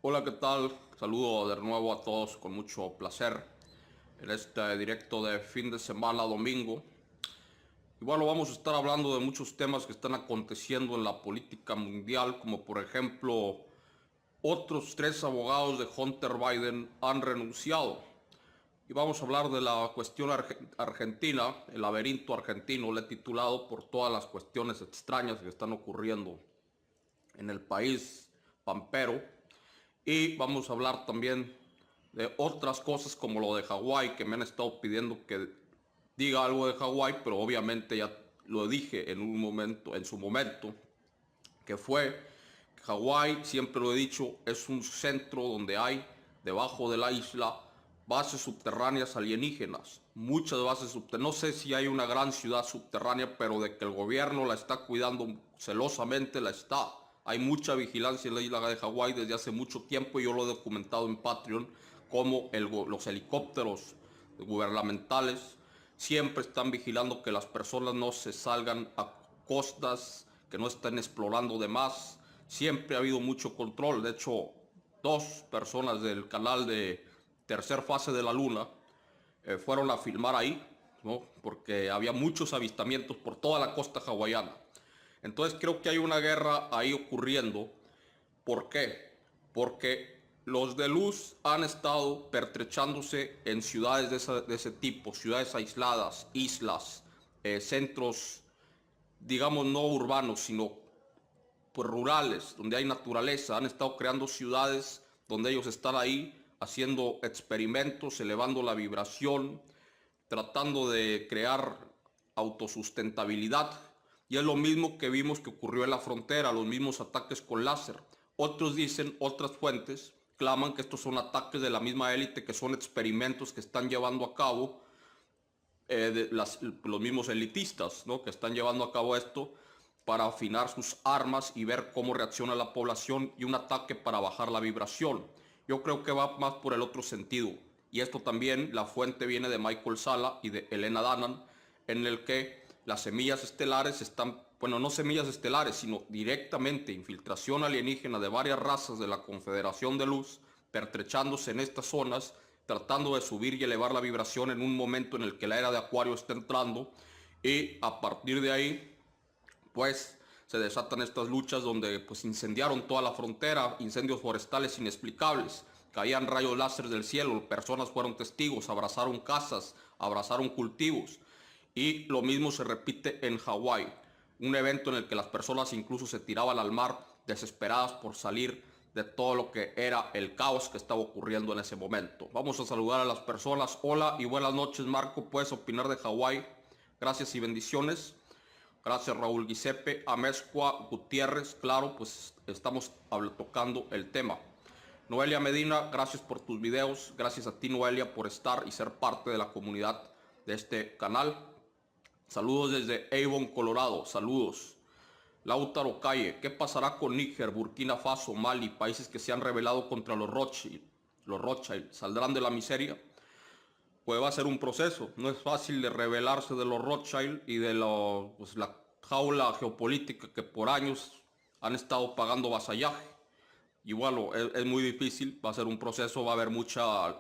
Hola, ¿qué tal? Saludo de nuevo a todos con mucho placer en este directo de fin de semana domingo. Y bueno, vamos a estar hablando de muchos temas que están aconteciendo en la política mundial, como por ejemplo, otros tres abogados de Hunter Biden han renunciado. Y vamos a hablar de la cuestión argentina, el laberinto argentino, le he titulado por todas las cuestiones extrañas que están ocurriendo en el país pampero. Y vamos a hablar también de otras cosas como lo de Hawái, que me han estado pidiendo que diga algo de Hawái, pero obviamente ya lo dije en un momento, en su momento, que fue Hawái, siempre lo he dicho, es un centro donde hay debajo de la isla bases subterráneas alienígenas, muchas bases subterráneas. No sé si hay una gran ciudad subterránea, pero de que el gobierno la está cuidando celosamente, la está. Hay mucha vigilancia en la isla de Hawái desde hace mucho tiempo y yo lo he documentado en Patreon, como los helicópteros gubernamentales siempre están vigilando que las personas no se salgan a costas, que no estén explorando de más. Siempre ha habido mucho control. De hecho, dos personas del canal de Tercer Fase de la Luna fueron a filmar ahí, ¿no? Porque había muchos avistamientos por toda la costa hawaiana. Entonces creo que hay una guerra ahí ocurriendo. ¿Por qué? Porque los de luz han estado pertrechándose en ciudades de ese tipo, ciudades aisladas, islas, centros, digamos, no urbanos, sino pues, rurales, donde hay naturaleza. Han estado creando ciudades donde ellos están ahí haciendo experimentos, elevando la vibración, tratando de crear autosustentabilidad. Y es lo mismo que vimos que ocurrió en la frontera, los mismos ataques con láser. Otros dicen, otras fuentes, claman que estos son ataques de la misma élite, que son experimentos que están llevando a cabo los mismos elitistas, ¿no? Que están llevando a cabo esto para afinar sus armas y ver cómo reacciona la población y un ataque para bajar la vibración. Yo creo que va más por el otro sentido. Y esto también, la fuente viene de Michael Salla y de Elena Danaan, en el que las semillas estelares están, bueno, no semillas estelares, sino directamente infiltración alienígena de varias razas de la Confederación de Luz, pertrechándose en estas zonas, tratando de subir y elevar la vibración en un momento en el que la era de Acuario está entrando, y a partir de ahí pues se desatan estas luchas donde pues incendiaron toda la frontera, incendios forestales inexplicables, caían rayos láser del cielo, personas fueron testigos, abrazaron casas, abrazaron cultivos. Y lo mismo se repite en Hawái, un evento en el que las personas incluso se tiraban al mar desesperadas por salir de todo lo que era el caos que estaba ocurriendo en ese momento. Vamos a saludar a las personas. Hola y buenas noches, Marco. ¿Puedes opinar de Hawái? Gracias y bendiciones. Gracias, Raúl Giuseppe, Amezcua, Gutiérrez. Claro, pues estamos tocando el tema. Noelia Medina, gracias por tus videos. Gracias a ti, Noelia, por estar y ser parte de la comunidad de este canal. Saludos desde Avon, Colorado. Saludos. Lautaro Calle, ¿qué pasará con Níger, Burkina Faso, Mali, países que se han rebelado contra los Rothschild? Los Rothschild, ¿saldrán de la miseria? Pues va a ser un proceso. No es fácil de rebelarse de los Rothschild y de pues, la jaula geopolítica que por años han estado pagando vasallaje. Y bueno, es muy difícil, va a ser un proceso, va a haber mucha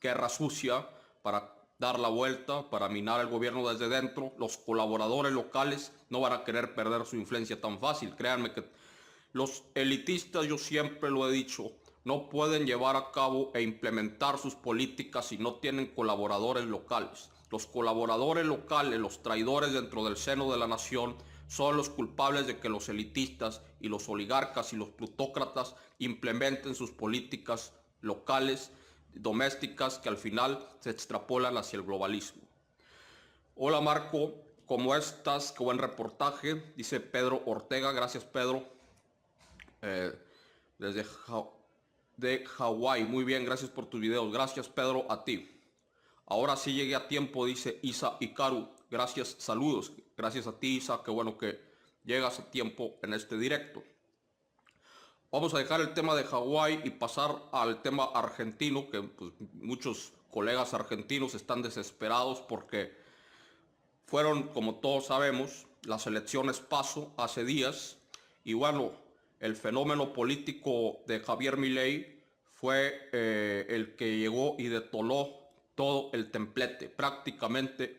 guerra sucia para dar la vuelta, para minar el gobierno desde dentro. Los colaboradores locales no van a querer perder su influencia tan fácil. Créanme que los elitistas, yo siempre lo he dicho, no pueden llevar a cabo e implementar sus políticas si no tienen colaboradores locales. Los colaboradores locales, los traidores dentro del seno de la nación, son los culpables de que los elitistas y los oligarcas y los plutócratas implementen sus políticas locales, domésticas, que al final se extrapolan hacia el globalismo. Hola Marco, ¿cómo estás? Qué buen reportaje, dice Pedro Ortega. Gracias, Pedro. Eh, desde de Hawái. Muy bien, gracias por tus videos. Gracias, Pedro, a ti. Ahora sí llegué a tiempo, dice Isa Ikaru. Gracias, saludos. Gracias a ti, Isa. Qué bueno que llegas a tiempo en este directo. Vamos a dejar el tema de Hawái y pasar al tema argentino, que pues, muchos colegas argentinos están desesperados porque fueron, como todos sabemos, las elecciones paso hace días. Y bueno, el fenómeno político de Javier Milei fue el que llegó y detonó todo el templete. Prácticamente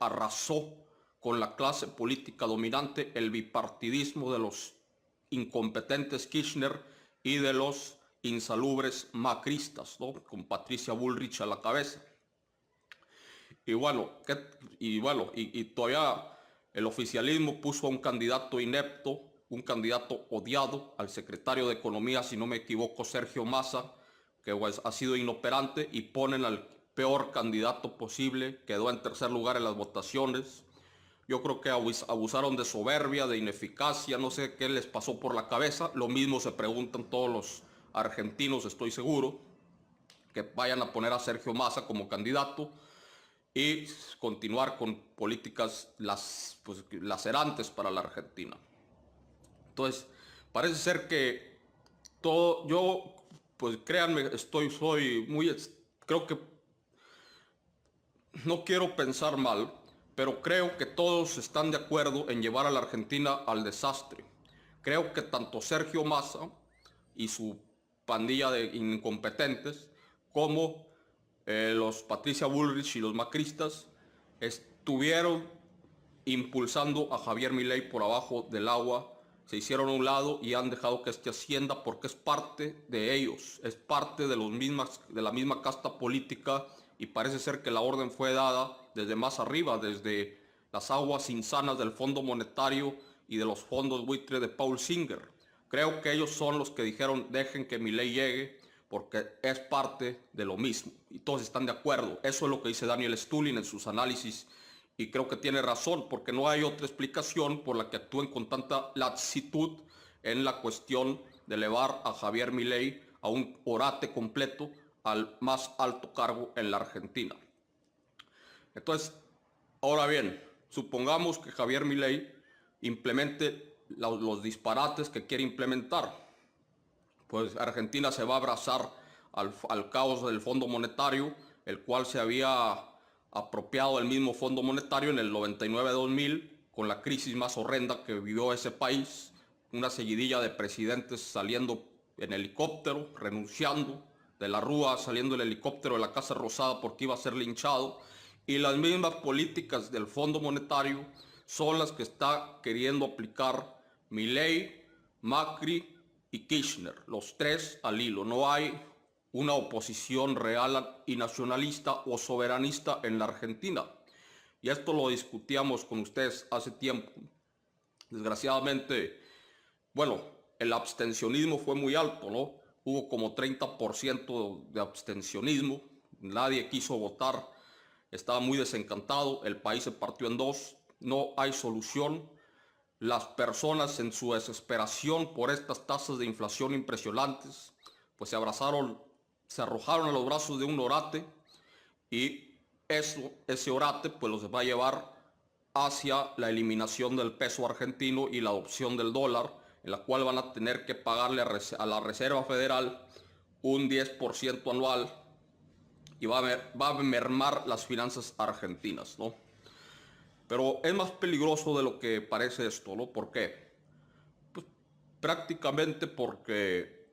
arrasó con la clase política dominante, el bipartidismo de los incompetentes Kirchner y de los insalubres macristas, ¿no? Con Patricia Bullrich a la cabeza. Y bueno, y todavía el oficialismo puso a un candidato inepto, un candidato odiado, al secretario de Economía, si no me equivoco, Sergio Massa, que pues, ha sido inoperante, y ponen al peor candidato posible, quedó en tercer lugar en las votaciones. Yo creo que abusaron de soberbia, de ineficacia, no sé qué les pasó por la cabeza. Lo mismo se preguntan todos los argentinos, estoy seguro, que vayan a poner a Sergio Massa como candidato y continuar con políticas lacerantes para la Argentina. Entonces, parece ser que todo, yo, pues créanme, creo que no quiero pensar mal, pero creo que todos están de acuerdo en llevar a la Argentina al desastre. Creo que tanto Sergio Massa y su pandilla de incompetentes, como los Patricia Bullrich y los macristas, estuvieron impulsando a Javier Milei por abajo del agua, se hicieron a un lado y han dejado que este ascienda porque es parte de ellos, es parte de la misma casta política, y parece ser que la orden fue dada desde más arriba, desde las aguas insanas del Fondo Monetario y de los fondos buitre de Paul Singer. Creo que ellos son los que dijeron dejen que Milei llegue porque es parte de lo mismo y todos están de acuerdo. Eso es lo que dice Daniel Stulin en sus análisis y creo que tiene razón, porque no hay otra explicación por la que actúen con tanta laxitud en la cuestión de elevar a Javier Milei a un orate completo al más alto cargo en la Argentina. Entonces, ahora bien, supongamos que Javier Milei implemente los disparates que quiere implementar. Pues Argentina se va a abrazar al caos del Fondo Monetario, el cual se había apropiado del mismo Fondo Monetario en el 99-2000, con la crisis más horrenda que vivió ese país, una seguidilla de presidentes saliendo en helicóptero, renunciando, de la Rúa saliendo el helicóptero de la Casa Rosada porque iba a ser linchado, y las mismas políticas del Fondo Monetario son las que está queriendo aplicar Milei, Macri y Kirchner, los tres al hilo. No hay una oposición real y nacionalista o soberanista en la Argentina. Y esto lo discutíamos con ustedes hace tiempo. Desgraciadamente, bueno, el abstencionismo fue muy alto, ¿no? Hubo como 30% de abstencionismo, nadie quiso votar, estaba muy desencantado, el país se partió en dos, no hay solución. Las personas en su desesperación por estas tasas de inflación impresionantes, pues se arrojaron a los brazos de un orate y ese orate pues los va a llevar hacia la eliminación del peso argentino y la adopción del dólar, en la cual van a tener que pagarle a la Reserva Federal un 10% anual y va a mermar las finanzas argentinas, ¿no? Pero es más peligroso de lo que parece esto, ¿no? ¿Por qué? Pues prácticamente porque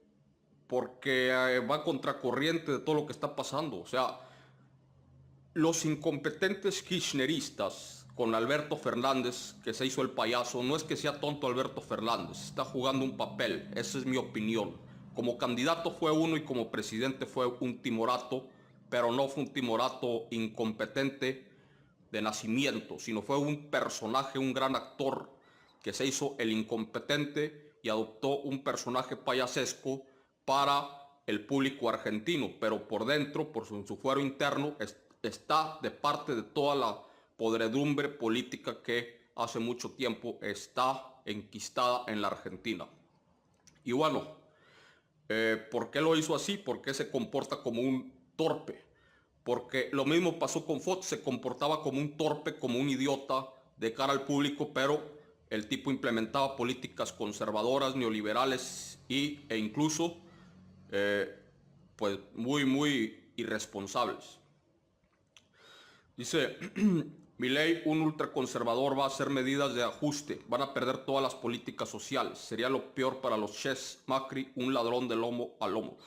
va contracorriente de todo lo que está pasando. O sea, los incompetentes kirchneristas con Alberto Fernández, que se hizo el payaso, no es que sea tonto Alberto Fernández, está jugando un papel, esa es mi opinión. Como candidato fue uno y como presidente fue un timorato, pero no fue un timorato incompetente de nacimiento, sino fue un personaje, un gran actor que se hizo el incompetente y adoptó un personaje payasesco para el público argentino, pero por dentro, por su fuero interno, está de parte de toda la podredumbre política que hace mucho tiempo está enquistada en la Argentina. Y bueno, ¿por qué lo hizo así? ¿Por qué se comporta como un torpe? Porque lo mismo pasó con Fox, se comportaba como un torpe, como un idiota de cara al público, pero el tipo implementaba políticas conservadoras, neoliberales e incluso pues muy irresponsables. Dice, Milei, un ultraconservador, va a hacer medidas de ajuste, van a perder todas las políticas sociales, sería lo peor para los Ches. Macri, un ladrón de lomo a lomo.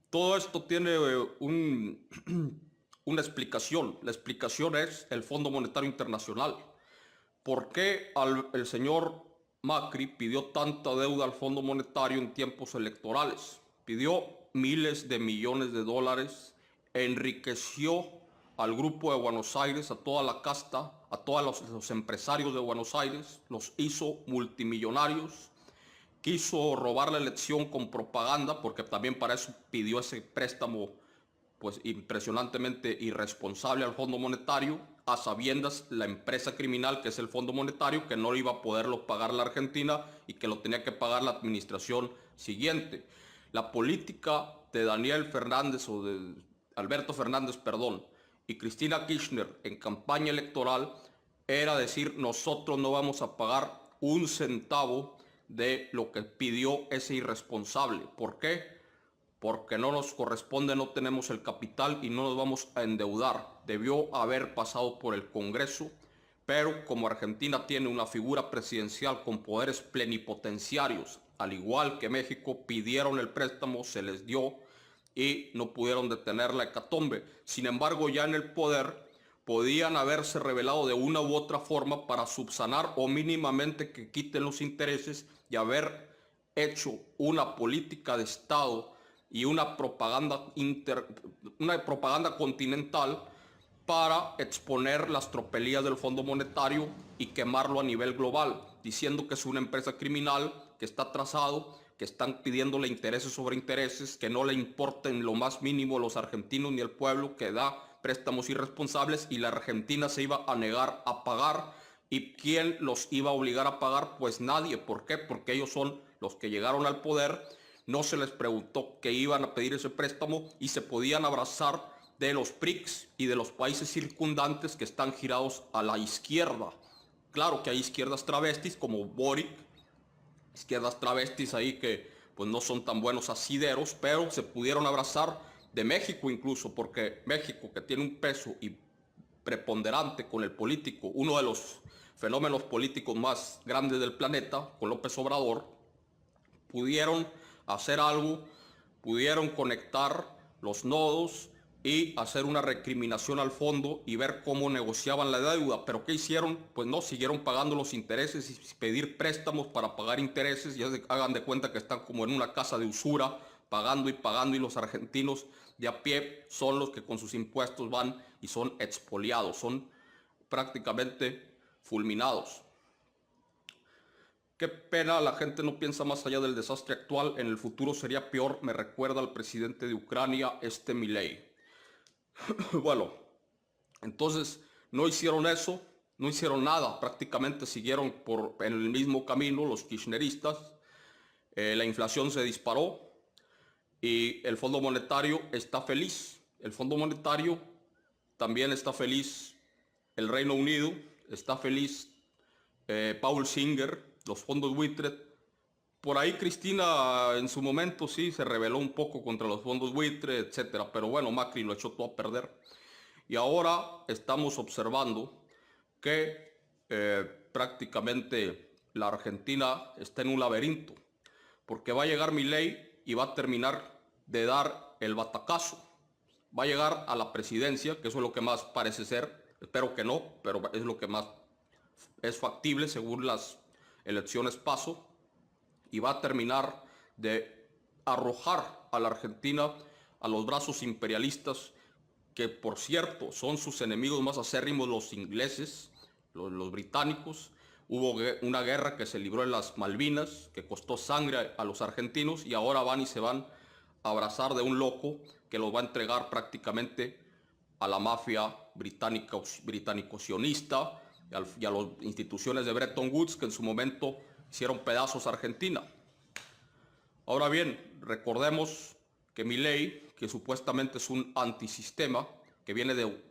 Todo esto tiene una explicación. La explicación es el Fondo Monetario Internacional. ¿Por qué el señor Macri pidió tanta deuda al Fondo Monetario en tiempos electorales? Pidió miles de millones de dólares, enriqueció al grupo de Buenos Aires, a toda la casta, a todos los empresarios de Buenos Aires, los hizo multimillonarios, quiso robar la elección con propaganda, porque también para eso pidió ese préstamo pues impresionantemente irresponsable al Fondo Monetario, a sabiendas la empresa criminal que es el Fondo Monetario, que no iba a poderlo pagar la Argentina y que lo tenía que pagar la administración siguiente. La política de Daniel Fernández, o de Alberto Fernández, perdón, y Cristina Kirchner en campaña electoral era decir: nosotros no vamos a pagar un centavo de lo que pidió ese irresponsable. ¿Por qué? Porque no nos corresponde, no tenemos el capital y no nos vamos a endeudar. Debió haber pasado por el Congreso, pero como Argentina tiene una figura presidencial con poderes plenipotenciarios, al igual que México, pidieron el préstamo, se les dio y no pudieron detener la hecatombe. Sin embargo, ya en el poder podían haberse revelado de una u otra forma para subsanar o mínimamente que quiten los intereses y haber hecho una política de Estado y una propaganda continental para exponer las tropelías del Fondo Monetario y quemarlo a nivel global, diciendo que es una empresa criminal, que está atrasado, que están pidiéndole intereses sobre intereses, que no le importen lo más mínimo los argentinos ni el pueblo, que da préstamos irresponsables, y la Argentina se iba a negar a pagar. ¿Y quién los iba a obligar a pagar? Pues nadie. ¿Por qué? Porque ellos son los que llegaron al poder. No se les preguntó que iban a pedir ese préstamo y se podían abrazar de los BRICS y de los países circundantes que están girados a la izquierda. Claro que hay izquierdas travestis como Boric, izquierdas travestis ahí que pues no son tan buenos asideros, pero se pudieron abrazar de México incluso, porque México, que tiene un peso y preponderante con el político, uno de los fenómenos políticos más grandes del planeta, con López Obrador, pudieron hacer algo, pudieron conectar los nodos y hacer una recriminación al fondo y ver cómo negociaban la deuda. ¿Pero qué hicieron? Pues no, siguieron pagando los intereses y pedir préstamos para pagar intereses. Ya se hagan de cuenta que están como en una casa de usura, pagando, y los argentinos de a pie son los que con sus impuestos van y son expoliados, son prácticamente fulminados. Qué pena, la gente no piensa más allá del desastre actual. En el futuro sería peor, me recuerda al presidente de Ucrania, Milei. Bueno, entonces no hicieron eso, no hicieron nada, prácticamente siguieron en el mismo camino los kirchneristas. La inflación se disparó y el Fondo Monetario está feliz. El Fondo Monetario también está feliz, el Reino Unido está feliz, Paul Singer, los fondos buitre. Por ahí Cristina en su momento sí se rebeló un poco contra los fondos buitre, etcétera, pero bueno, Macri lo echó todo a perder. Y ahora estamos observando que prácticamente la Argentina está en un laberinto, porque va a llegar Milei y va a terminar de dar el batacazo. Va a llegar a la presidencia, que eso es lo que más parece ser, espero que no, pero es lo que más es factible según las elecciones PASO, y va a terminar de arrojar a la Argentina a los brazos imperialistas, que por cierto son sus enemigos más acérrimos, los ingleses, los británicos. Hubo una guerra que se libró en las Malvinas, que costó sangre a los argentinos, y ahora van y se van a abrazar de un loco que los va a entregar prácticamente a la mafia británico-sionista y a las instituciones de Bretton Woods, que en su momento hicieron pedazos a Argentina. Ahora bien, recordemos que Milei, que supuestamente es un antisistema, que viene de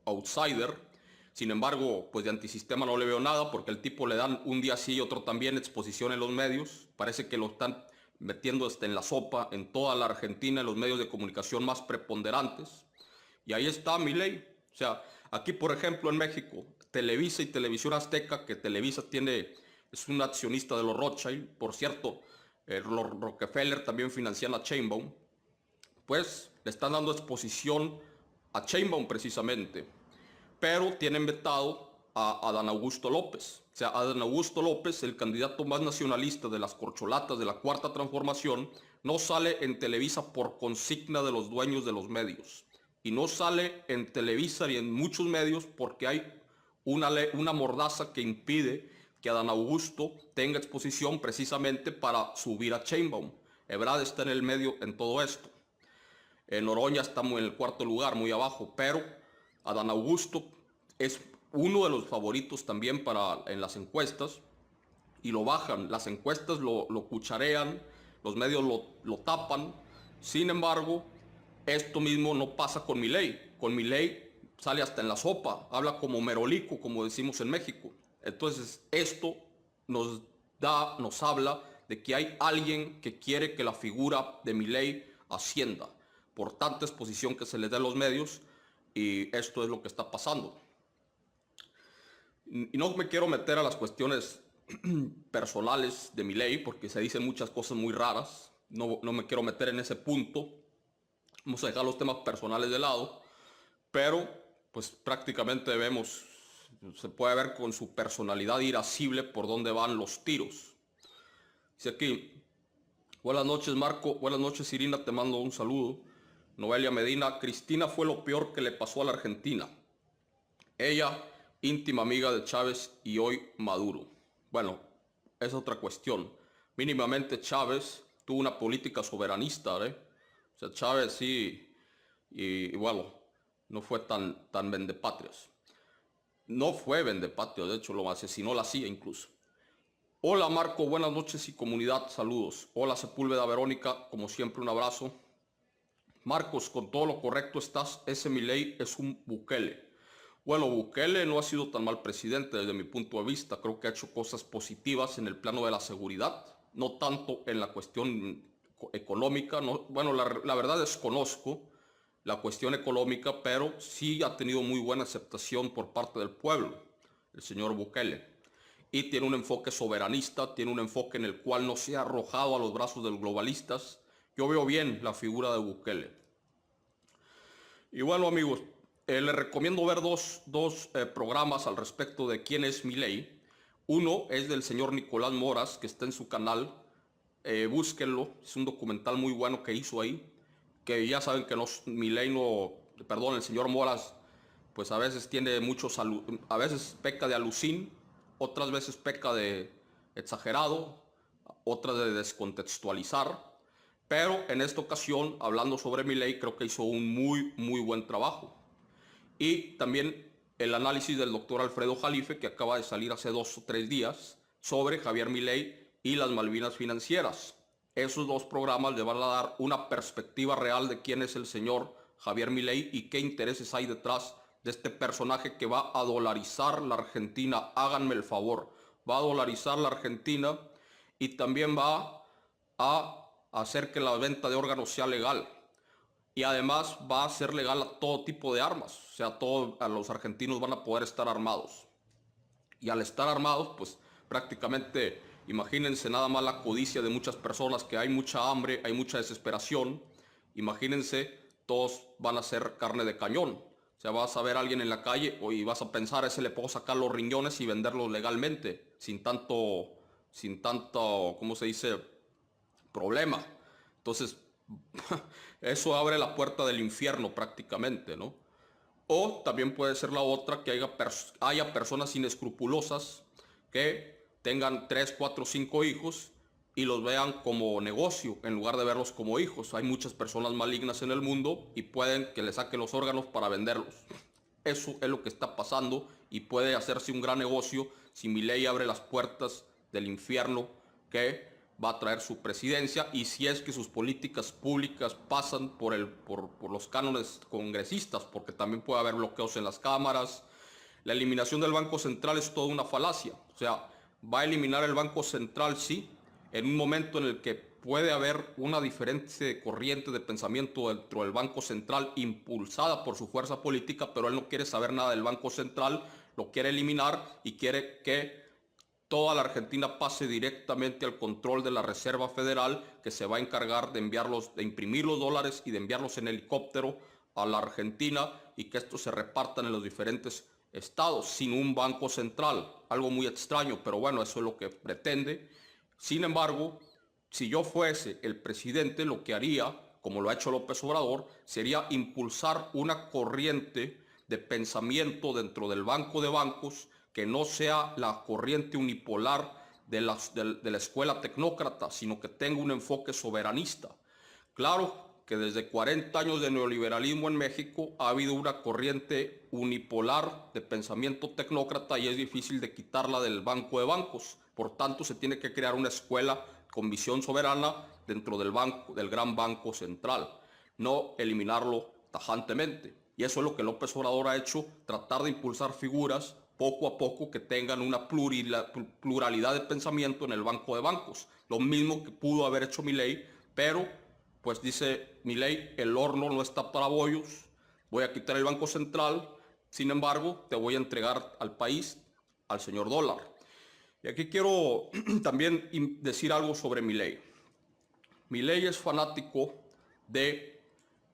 outsider, sin embargo, pues de antisistema no le veo nada, porque el tipo le dan un día sí y otro también exposición en los medios. Parece que lo están metiendo en la sopa en toda la Argentina, en los medios de comunicación más preponderantes. Y ahí está Milei. O sea, aquí por ejemplo en México Televisa y Televisión Azteca, que Televisa es un accionista de los Rothschild, por cierto, los Rockefeller también financian a Sheinbaum, pues le están dando exposición a Sheinbaum precisamente, pero tienen vetado a Adán Augusto López. O sea, Adán Augusto López, el candidato más nacionalista de las corcholatas de la Cuarta Transformación, no sale en Televisa por consigna de los dueños de los medios. Y no sale en Televisa ni en muchos medios porque hay una mordaza que impide que Adán Augusto tenga exposición precisamente para subir a Sheinbaum. Ebrard está en el medio en todo esto. Noroña está en el cuarto lugar, muy abajo, pero Adán Augusto es uno de los favoritos también en las encuestas y lo bajan. Las encuestas lo cucharean, los medios lo tapan. Sin embargo, esto mismo no pasa con Milei. Con Milei sale hasta en la sopa, habla como merolico, como decimos en México. Entonces, esto nos habla de que hay alguien que quiere que la figura de Milei ascienda por tanta exposición que se le da a los medios, y esto es lo que está pasando. Y no me quiero meter a las cuestiones personales de Milei porque se dicen muchas cosas muy raras. No me quiero meter en ese punto. Vamos a dejar los temas personales de lado, pero pues prácticamente se puede ver con su personalidad irascible por dónde van los tiros. Dice aquí: buenas noches Marco, buenas noches Irina, te mando un saludo. Noelia Medina: Cristina fue lo peor que le pasó a la Argentina. Ella, íntima amiga de Chávez y hoy Maduro. Bueno, es otra cuestión. Mínimamente Chávez tuvo una política soberanista, O sea, Chávez sí, y bueno, no fue tan vendepatrias. No fue vendepatrias, de hecho lo asesinó la CIA incluso. Hola Marco, buenas noches y comunidad, saludos. Hola Sepúlveda Verónica, como siempre un abrazo. Marcos, con todo lo correcto estás, ese Milei es un Bukele. Bueno, Bukele no ha sido tan mal presidente desde mi punto de vista. Creo que ha hecho cosas positivas en el plano de la seguridad, no tanto en la cuestión económica. No, bueno, la verdad desconozco la cuestión económica, pero sí ha tenido muy buena aceptación por parte del pueblo, el señor Bukele. Y tiene un enfoque soberanista, tiene un enfoque en el cual no se ha arrojado a los brazos de los globalistas. Yo veo bien la figura de Bukele. Y bueno, amigos, les recomiendo ver dos programas al respecto de quién es Milei. Uno es del señor Nicolás Moras, que está en su canal. Búsquenlo, es un documental muy bueno que hizo ahí. Que ya saben que el señor Moras, pues a veces a veces peca de alucín, otras veces peca de exagerado, otras de descontextualizar. Pero en esta ocasión, hablando sobre Milei, creo que hizo un muy buen trabajo. Y también el análisis del doctor Alfredo Jalife, que acaba de salir hace 2 o 3 días, sobre Javier Milei y las Malvinas financieras. Esos dos programas le van a dar una perspectiva real de quién es el señor Javier Milei y qué intereses hay detrás de este personaje que va a dolarizar la Argentina. Háganme el favor, va a dolarizar la Argentina y también va a hacer que la venta de órganos sea legal. Y además va a ser legal a todo tipo de armas. O sea, a los argentinos van a poder estar armados. Y al estar armados, pues prácticamente, imagínense nada más la codicia de muchas personas, que hay mucha hambre, hay mucha desesperación. Imagínense, todos van a ser carne de cañón. O sea, vas a ver a alguien en la calle y vas a pensar, a ese le puedo sacar los riñones y venderlos legalmente, sin tanto, ¿cómo se dice?, problema. Entonces, eso abre la puerta del infierno prácticamente, ¿no? O también puede ser la otra, que haya personas inescrupulosas que tengan 3, 4, 5 hijos y los vean como negocio en lugar de verlos como hijos. Hay muchas personas malignas en el mundo y pueden que le saquen los órganos para venderlos. Eso es lo que está pasando y puede hacerse un gran negocio si Milei abre las puertas del infierno que va a traer su presidencia, y si es que sus políticas públicas pasan por los cánones congresistas, porque también puede haber bloqueos en las cámaras. La eliminación del Banco Central es toda una falacia. O sea, va a eliminar el Banco Central, sí, en un momento en el que puede haber una diferente corriente de pensamiento dentro del Banco Central impulsada por su fuerza política, pero él no quiere saber nada del Banco Central. lo quiere eliminar y quiere que toda la Argentina pase directamente al control de la Reserva Federal, que se va a encargar de imprimir los dólares y de enviarlos en helicóptero a la Argentina y que estos se repartan en los diferentes estados sin un banco central. Algo muy extraño, pero bueno, eso es lo que pretende. Sin embargo, si yo fuese el presidente, lo que haría, como lo ha hecho López Obrador, sería impulsar una corriente de pensamiento dentro del banco de bancos que no sea la corriente unipolar de la escuela tecnócrata, sino que tenga un enfoque soberanista. Claro que desde 40 años de neoliberalismo en México ha habido una corriente unipolar de pensamiento tecnócrata y es difícil de quitarla del banco de bancos. Por tanto, se tiene que crear una escuela con visión soberana dentro del gran banco central, no eliminarlo tajantemente. Y eso es lo que López Obrador ha hecho, tratar de impulsar figuras poco a poco que tengan una pluralidad de pensamiento en el banco de bancos. Lo mismo que pudo haber hecho Milei, pero pues dice Milei, el horno no está para bollos, voy a quitar el Banco Central, sin embargo, te voy a entregar al país, al señor dólar. Y aquí quiero también decir algo sobre Milei. Milei es fanático de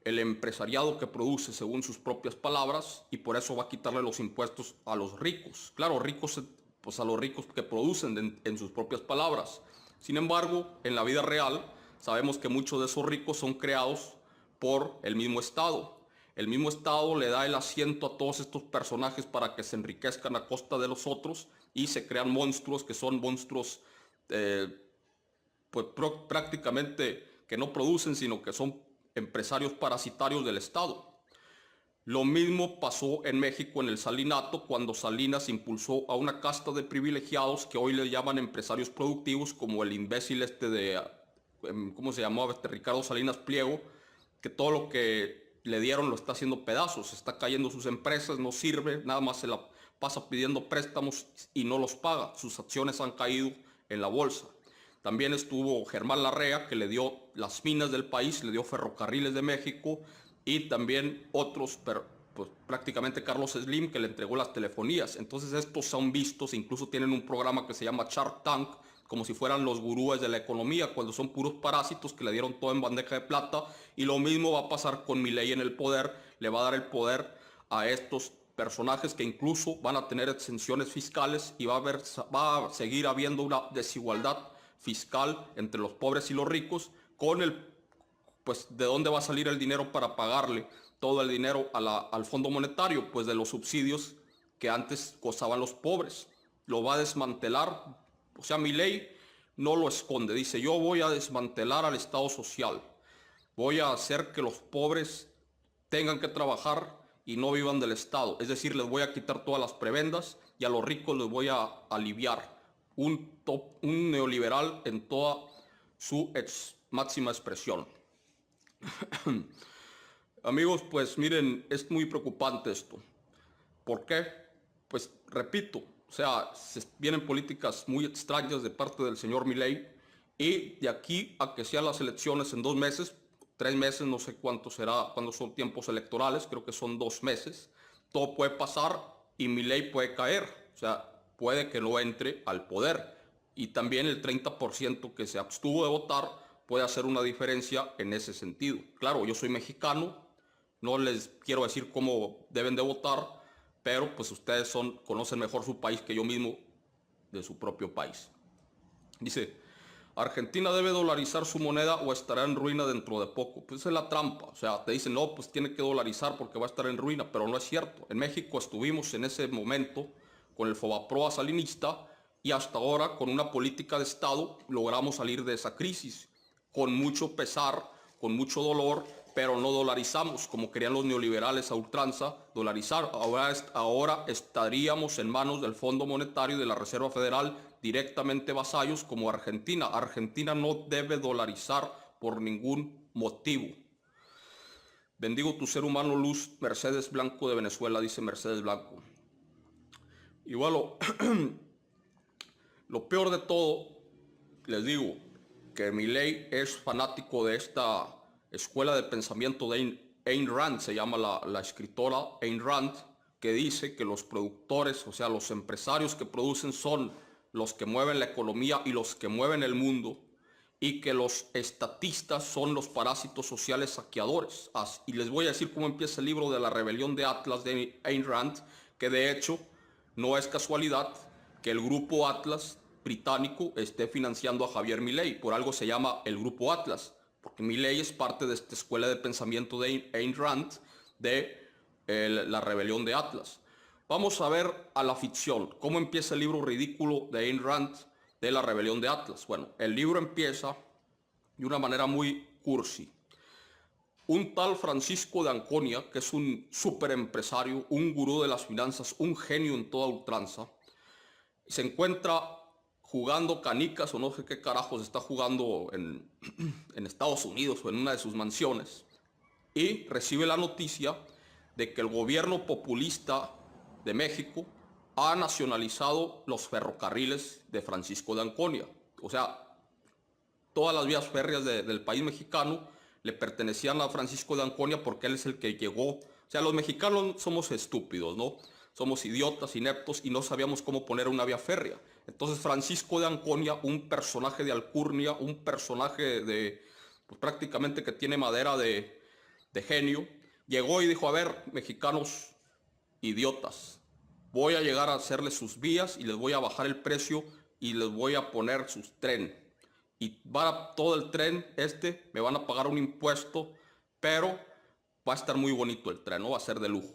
el empresariado que produce según sus propias palabras y por eso va a quitarle los impuestos a los ricos. Claro, ricos, pues a los ricos que producen en sus propias palabras. Sin embargo, en la vida real sabemos que muchos de esos ricos son creados por el mismo Estado. El mismo Estado le da el asiento a todos estos personajes para que se enriquezcan a costa de los otros y se crean monstruos que son monstruos pues prácticamente que no producen, sino que son empresarios parasitarios del Estado. Lo mismo pasó en México en el Salinato, cuando Salinas impulsó a una casta de privilegiados que hoy le llaman empresarios productivos, como el imbécil ¿cómo se llamaba? Ricardo Salinas Pliego, que todo lo que le dieron lo está haciendo pedazos, está cayendo sus empresas, no sirve, nada más se la pasa pidiendo préstamos y no los paga. Sus acciones han caído en la bolsa. También estuvo Germán Larrea, que le dio las minas del país, le dio Ferrocarriles de México, y también otros, pues prácticamente Carlos Slim, que le entregó las telefonías. Entonces estos son vistos, incluso tienen un programa que se llama Shark Tank, como si fueran los gurúes de la economía, cuando son puros parásitos que le dieron todo en bandeja de plata. Y lo mismo va a pasar con Milei en el poder, le va a dar el poder a estos personajes que incluso van a tener exenciones fiscales y va a seguir habiendo una desigualdad fiscal entre los pobres y los ricos, pues de dónde va a salir el dinero para pagarle todo el dinero al Fondo Monetario, pues de los subsidios que antes gozaban los pobres. Lo va a desmantelar, o sea, Milei no lo esconde, dice: yo voy a desmantelar al Estado social, voy a hacer que los pobres tengan que trabajar y no vivan del Estado, es decir, les voy a quitar todas las prebendas y a los ricos les voy a aliviar. Un neoliberal en toda su máxima expresión. Amigos, pues miren, es muy preocupante esto. ¿Por qué? Pues repito, o sea, vienen políticas muy extrañas de parte del señor Milei, y de aquí a que sean las elecciones en 2 meses, 3 meses, no sé cuánto será, cuándo son tiempos electorales, creo que son 2 meses, todo puede pasar y Milei puede caer, o sea, puede que no entre al poder, y también el 30% que se abstuvo de votar puede hacer una diferencia en ese sentido. Claro, yo soy mexicano, no les quiero decir cómo deben de votar, pero pues ustedes conocen mejor su país que yo mismo de su propio país. Dice: Argentina debe dolarizar su moneda o estará en ruina dentro de poco. Pues esa es la trampa. O sea, te dicen, no, pues tiene que dolarizar porque va a estar en ruina, pero no es cierto. En México estuvimos en ese momento con el Fobaproa salinista y hasta ahora con una política de Estado logramos salir de esa crisis. Con mucho pesar, con mucho dolor, pero no dolarizamos como querían los neoliberales a ultranza, dolarizar. Ahora estaríamos en manos del Fondo Monetario y de la Reserva Federal, directamente vasallos como Argentina. Argentina no debe dolarizar por ningún motivo. Bendigo tu ser humano, luz, Mercedes Blanco de Venezuela, dice Mercedes Blanco. Y bueno, lo peor de todo, les digo, que Milei es fanático de esta escuela de pensamiento de Ayn Rand, se llama la escritora Ayn Rand, que dice que los productores, o sea, los empresarios que producen son los que mueven la economía y los que mueven el mundo, y que los estatistas son los parásitos sociales saqueadores. Y les voy a decir cómo empieza el libro de la rebelión de Atlas de Ayn Rand, que de hecho no es casualidad que el grupo Atlas británico esté financiando a Javier Milei. Por algo se llama el grupo Atlas, porque Milei es parte de esta escuela de pensamiento de Ayn Rand de la rebelión de Atlas. Vamos a ver a la ficción. ¿Cómo empieza el libro ridículo de Ayn Rand de la rebelión de Atlas? Bueno, el libro empieza de una manera muy cursi. Un tal Francisco de Anconia, que es un súper empresario, un gurú de las finanzas, un genio en toda ultranza, se encuentra jugando canicas o no sé qué carajos está jugando en Estados Unidos o en una de sus mansiones, y recibe la noticia de que el gobierno populista de México ha nacionalizado los ferrocarriles de Francisco de Anconia. O sea, todas las vías férreas del país mexicano le pertenecían a Francisco de Anconia porque él es el que llegó. O sea, los mexicanos somos estúpidos, ¿no? Somos idiotas, ineptos y no sabíamos cómo poner una vía férrea. Entonces Francisco de Anconia, un personaje de alcurnia, un personaje de, pues prácticamente que tiene madera de genio, llegó y dijo: a ver, mexicanos idiotas, voy a llegar a hacerles sus vías y les voy a bajar el precio y les voy a poner sus tren. Y todo el tren me van a pagar un impuesto, pero va a estar muy bonito el tren, ¿no? Va a ser de lujo.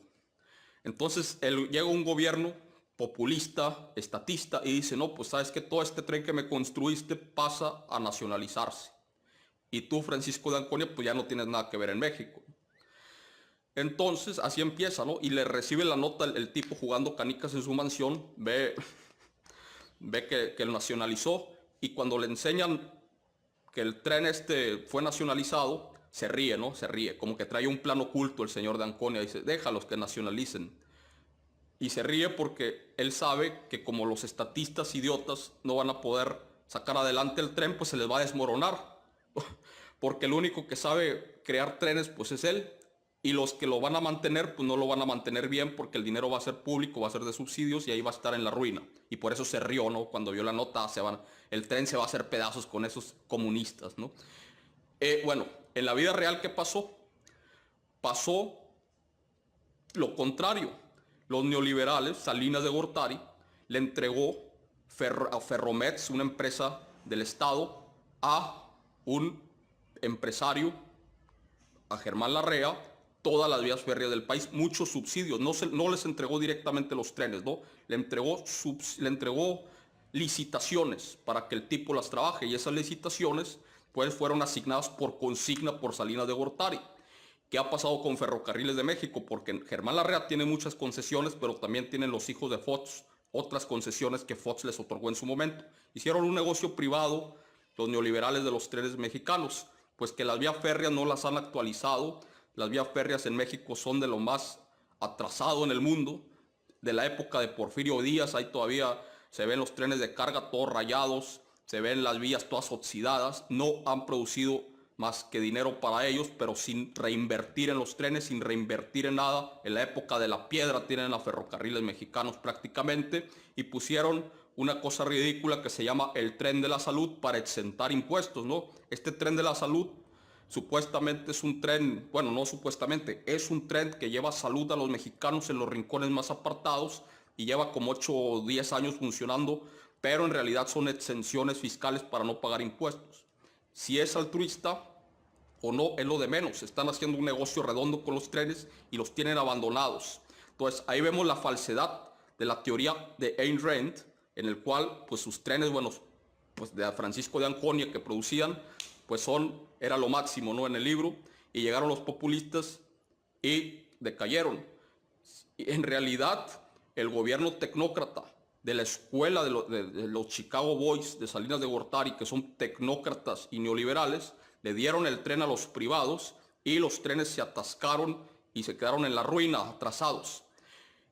Entonces llega un gobierno populista, estatista, y dice: no, pues sabes que todo este tren que me construiste pasa a nacionalizarse. Y tú, Francisco de Anconia, pues ya no tienes nada que ver en México. Entonces así empieza, ¿no? Y le recibe la nota el tipo jugando canicas en su mansión, ve que lo nacionalizó, y cuando le enseñan que el tren fue nacionalizado, se ríe, ¿no? Se ríe, como que trae un plan oculto el señor de Anconia, dice: déjalos que nacionalicen. Y se ríe porque él sabe que como los estatistas idiotas no van a poder sacar adelante el tren, pues se les va a desmoronar. Porque el único que sabe crear trenes pues es él. Y los que lo van a mantener pues no lo van a mantener bien, porque el dinero va a ser público, va a ser de subsidios y ahí va a estar en la ruina. Y por eso se rió, ¿no? Cuando vio la nota, el tren se va a hacer pedazos con esos comunistas, ¿no? Bueno, en la vida real, ¿qué pasó? Pasó lo contrario. Los neoliberales, Salinas de Gortari, le entregó a Ferromex, una empresa del Estado, a un empresario, a Germán Larrea, todas las vías férreas del país, muchos subsidios. No les entregó directamente los trenes, ¿no? Le entregó licitaciones para que el tipo las trabaje, y esas licitaciones pues fueron asignadas por consigna por Salinas de Gortari. ¿Qué ha pasado con Ferrocarriles de México? Porque Germán Larrea tiene muchas concesiones, pero también tienen los hijos de Fox otras concesiones que Fox les otorgó en su momento. Hicieron un negocio privado los neoliberales de los trenes mexicanos, pues que las vías férreas no las han actualizado. Las vías férreas en México son de lo más atrasado en el mundo. De la época de Porfirio Díaz, ahí todavía se ven los trenes de carga todos rayados, se ven las vías todas oxidadas. No han producido más que dinero para ellos, pero sin reinvertir en los trenes, sin reinvertir en nada. En la época de la piedra tienen a ferrocarriles mexicanos prácticamente, y pusieron una cosa ridícula que se llama el tren de la salud para exentar impuestos, ¿no? Este tren de la salud supuestamente es un tren, bueno, no supuestamente, es un tren que lleva salud a los mexicanos en los rincones más apartados, y lleva como 8 o 10 años funcionando, pero en realidad son exenciones fiscales para no pagar impuestos. Si es altruista o no es lo de menos. Están haciendo un negocio redondo con los trenes y los tienen abandonados. Entonces ahí vemos la falsedad de la teoría de Ayn Rand, en el cual pues sus trenes, bueno, pues de Francisco de Anconia que producían, pues era lo máximo, ¿no? En el libro, y llegaron los populistas y decayeron. Y en realidad el gobierno tecnócrata de la escuela de los Chicago Boys de Salinas de Gortari, que son tecnócratas y neoliberales, le dieron el tren a los privados y los trenes se atascaron y se quedaron en la ruina, atrasados.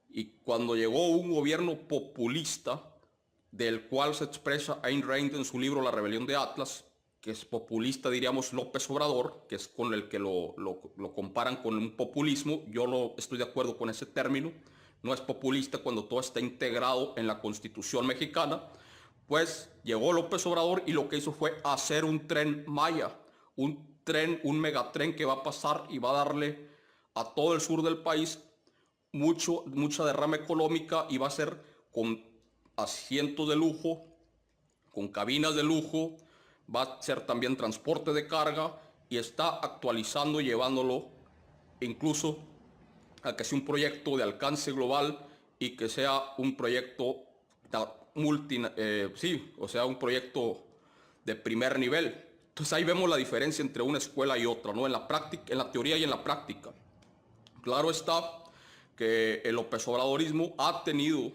Y cuando llegó un gobierno populista, del cual se expresa Ayn Rand en su libro La rebelión de Atlas, que es populista, diríamos López Obrador, que es con el que lo comparan con un populismo, yo no estoy de acuerdo con ese término. no es populista cuando todo está integrado en la Constitución mexicana. Pues llegó López Obrador y lo que hizo fue hacer un tren Maya, un megatren que va a pasar y va a darle a todo el sur del país mucha derrama económica, y va a ser con asientos de lujo, con cabinas de lujo, va a ser también transporte de carga, y está actualizando y llevándolo incluso a que sea un proyecto de alcance global y que sea un proyecto un proyecto de primer nivel. Entonces ahí vemos la diferencia entre una escuela y otra, ¿no? En la práctica, en la teoría y en la práctica. Claro está que el López Obradorismo ha tenido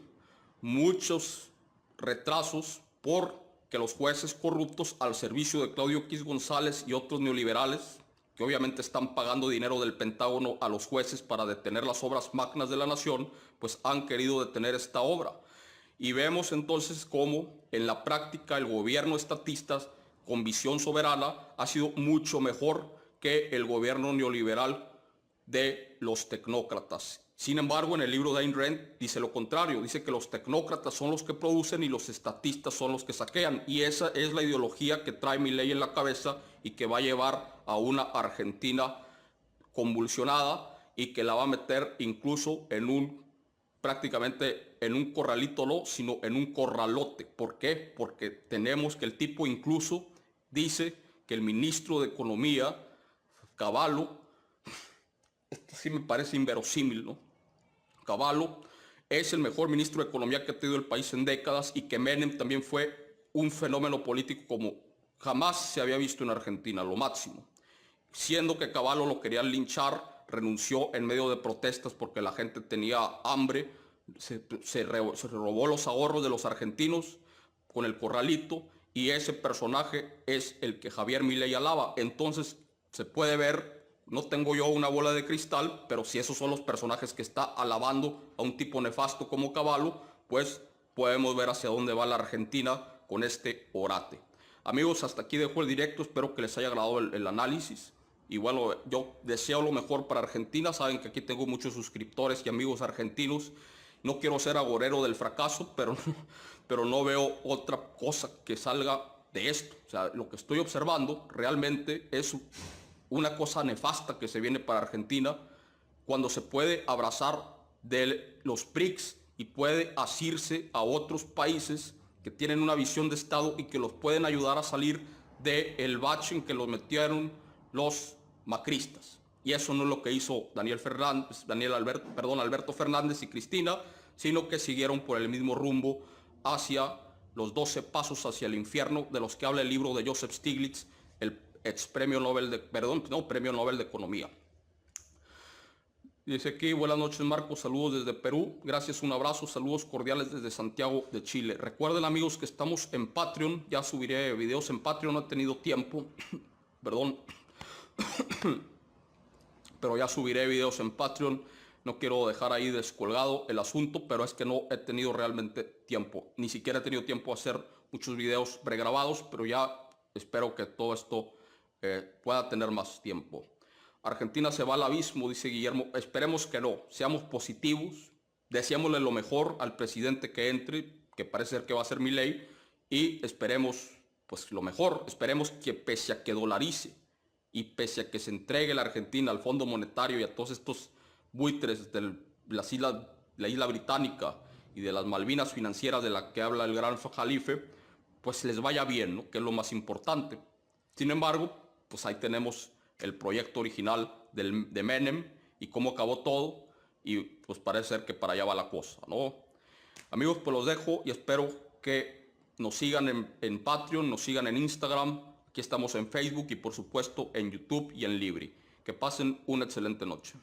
muchos retrasos porque los jueces corruptos al servicio de Claudio X González y otros neoliberales, que obviamente están pagando dinero del Pentágono a los jueces para detener las obras magnas de la nación, pues han querido detener esta obra. Y vemos entonces cómo en la práctica el gobierno estatista con visión soberana ha sido mucho mejor que el gobierno neoliberal de los tecnócratas. Sin embargo, en el libro de Ayn Rand dice lo contrario, dice que los tecnócratas son los que producen y los estatistas son los que saquean, y esa es la ideología que trae Milei en la cabeza y que va a llevar a una Argentina convulsionada y que la va a meter incluso prácticamente en un corralito, no, sino en un corralote. ¿Por qué? Porque tenemos que el tipo incluso dice que el ministro de Economía, Caballo, esto sí me parece inverosímil, ¿no? Caballo es el mejor ministro de Economía que ha tenido el país en décadas, y que Menem también fue un fenómeno político como jamás se había visto en Argentina, lo máximo. Siendo que Caballo lo querían linchar, renunció en medio de protestas porque la gente tenía hambre, se robó los ahorros de los argentinos con el corralito, y ese personaje es el que Javier Milei alaba. Entonces se puede ver, no tengo yo una bola de cristal, pero si esos son los personajes que está alabando a un tipo nefasto como Caballo, pues podemos ver hacia dónde va la Argentina con este orate. Amigos, hasta aquí dejo el directo, espero que les haya agradado el análisis. Y bueno, yo deseo lo mejor para Argentina. Saben que aquí tengo muchos suscriptores y amigos argentinos. No quiero ser agorero del fracaso, pero no veo otra cosa que salga de esto. O sea, lo que estoy observando realmente es una cosa nefasta que se viene para Argentina, cuando se puede abrazar de los BRICS y puede asirse a otros países que tienen una visión de Estado y que los pueden ayudar a salir del bache en que los metieron los macristas. Y eso no es lo que hizo Alberto Fernández y Cristina, sino que siguieron por el mismo rumbo hacia los 12 pasos hacia el infierno, de los que habla el libro de Joseph Stiglitz, el premio Nobel de Economía. Dice aquí: buenas noches Marcos, saludos desde Perú, gracias, un abrazo, saludos cordiales desde Santiago de Chile. Recuerden amigos que estamos en Patreon, ya subiré videos en Patreon, no he tenido tiempo, perdón, pero ya subiré videos en Patreon. No quiero dejar ahí descolgado el asunto, pero es que no he tenido realmente tiempo, ni siquiera he tenido tiempo a hacer muchos videos pregrabados, pero ya espero que todo esto pueda tener más tiempo. Argentina se va al abismo, dice Guillermo. Esperemos que no, seamos positivos, deseémosle lo mejor al presidente que entre, que parece ser que va a ser Milei, y esperemos pues lo mejor. Esperemos que pese a que dolarice y pese a que se entregue la Argentina al Fondo Monetario y a todos estos buitres de la isla británica y de las Malvinas financieras de la que habla el gran Jalife, pues les vaya bien, ¿no? Que es lo más importante. Sin embargo, pues ahí tenemos el proyecto original de Menem y cómo acabó todo, y pues parece ser que para allá va la cosa, ¿no? Amigos, pues los dejo y espero que nos sigan en Patreon, nos sigan en Instagram, aquí estamos en Facebook y por supuesto en YouTube y en Libri. Que pasen una excelente noche.